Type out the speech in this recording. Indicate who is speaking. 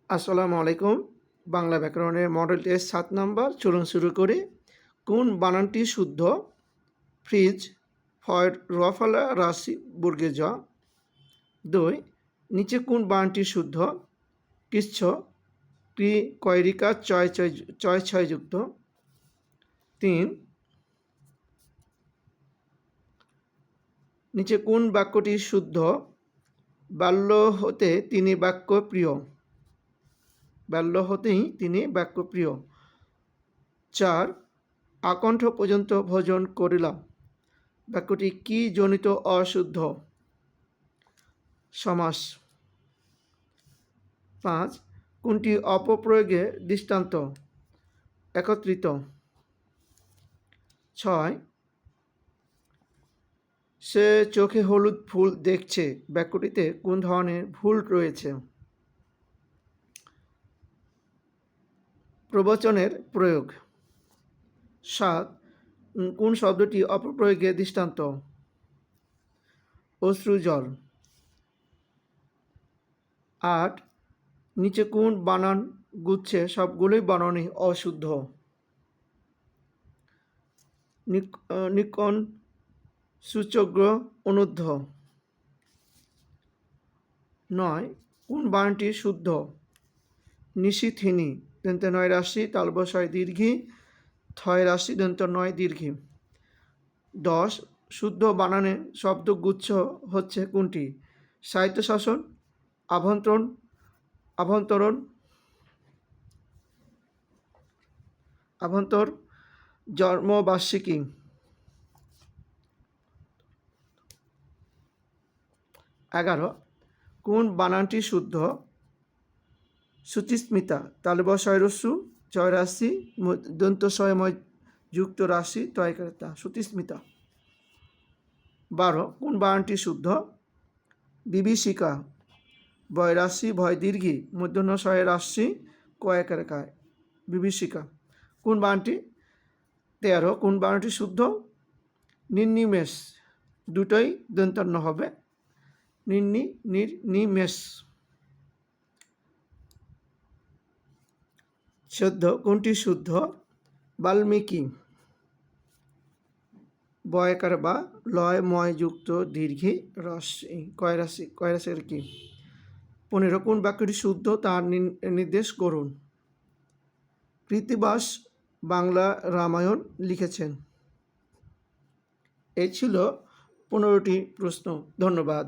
Speaker 1: আসসালামু আলাইকুম। বাংলা ব্যাকরণের মডেল টেস্ট ৭ নাম্বার। চলুন শুরু করি। কোন বানানটি শুদ্ধ? ফ্রিজ, ফয়ের রফালা রাশি বর্গে জ। ২. নিচে কোন বানানটি শুদ্ধ? কৃচ্ছ, ক্রি কয়রিকা চয় ছয় যুক্ত। ৩. নিচে কোন বাক্যটি শুদ্ধ? বাল্য হতে তিনি বাক্য প্রিয়। বাল্য হতেই তিনি বাক্যপ্রিয়। ৪. আকণ্ঠ পর্যন্ত ভোজন করিলাম বাক্যটি কি জনিত অশুদ্ধ? সমাস। ৫. কোনটি অপপ্রয়োগে দৃষ্টান্ত? একত্রিত। ৬. সে চোখে হলুদ ফুল দেখছে বাক্যটিতে কোন ধরনের ভুল রয়েছে? প্রবচনের প্রয়োগ। ৭. কোন শব্দটি অপপ্রয়োগে দৃষ্টান্ত? অশ্রুজল। ৮. নিচে কোন বানান গুচ্ছে সবগুলোই বানানই অশুদ্ধ? নিকন, সূচগ্র, অনুদ্ধ। ৯. কোন বানানটি শুদ্ধ? নিশিথিনী দন্ত নয় রাশি তালবসায় দীর্ঘী, থয় রাশি দন্ত নয় দীর্ঘী। ১০. শুদ্ধ বানানে শব্দগুচ্ছ হচ্ছে কোনটি? স্বায়ত্তশাসন, আভ্যন্তরণ, আভ্যন্তর, জন্মবার্ষিকী। ১১. কোন বানানটি শুদ্ধ? শুচিস্মিতা তালবসায় রস্যু ছয় রাশি দন্ত স্বয়ময় যুক্ত রাশি তয়কারিতা শুচিস্মিতা। ১২. কোন বানানটি শুদ্ধ? বিভীষিকা বয় রাশি ভয় দীর্ঘী মূর্ধন্য শয়ে রাশি কয়কারেকায় বিভীষিকা। কোন বানানটি? ১৩. কোন বানানটি শুদ্ধ? নির্নিমেষ দুটোই দন্তান্ন হবে। নির্নিমেষ। ১৪. কোনটি শুদ্ধ? বাল্মীকি বয়কার বা লয় ময় যুক্ত দীর্ঘী রাশি কয়রাশির কি। ১৫. কোন বাক্যটি শুদ্ধ তার নির্দেশ করুন? কৃত্তিবাস বাংলা রামায়ণ লিখেছেন। এই ছিল ১৫টি প্রশ্ন। ধন্যবাদ।